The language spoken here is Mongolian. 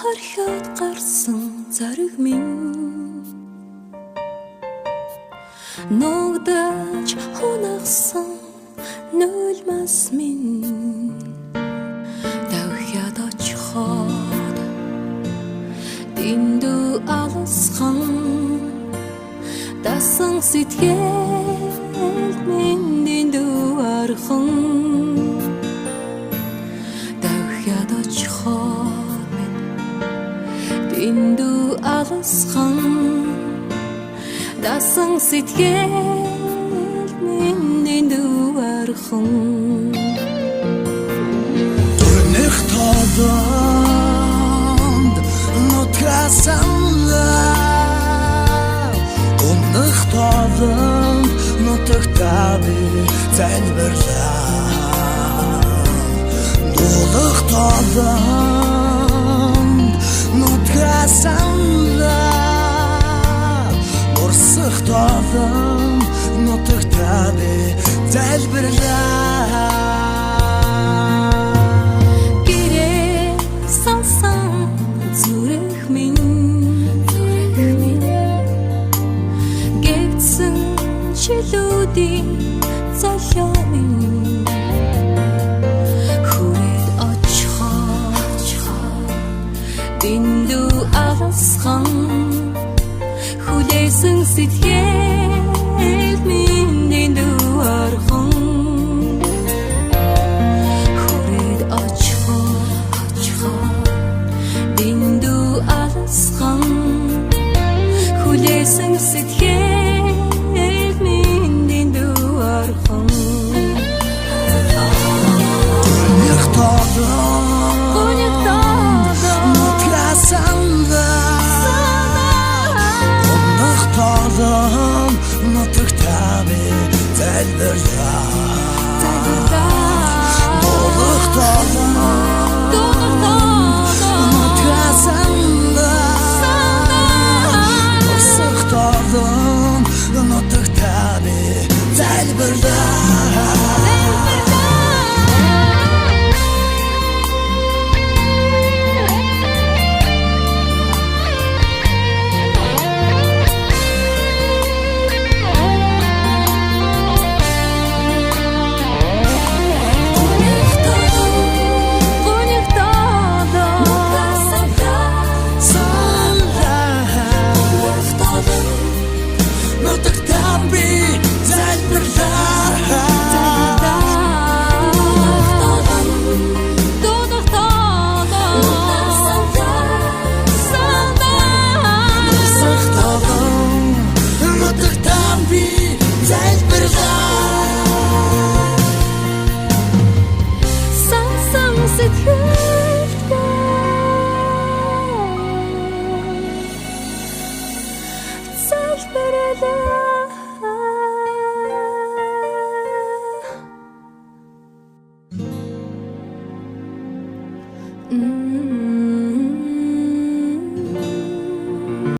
Орхиод гарсан зариг минь ногдож хунагсан нулмас минь давхиад очиход дэндүү алсхан дасан сэтгэл минь дэндүү архан давхиад очиход дэндүү алсхан дасан сэтгэл минь дэндүү архан Дүрнэх толгонд нутгасанла Дүрнэх толгонд нутагтаби залбирлаа Дүрнэх толгонд нутгасанла Морсох толгонд нутагтаби залбирлаа Чилүүдийн залхиа минь хүрээд очиход дэндүү алсхан хүлээсэн сэтгэл минь дэндүү архан хүрээд очиход дэндүү алсхан хүлээсэн сэтгэл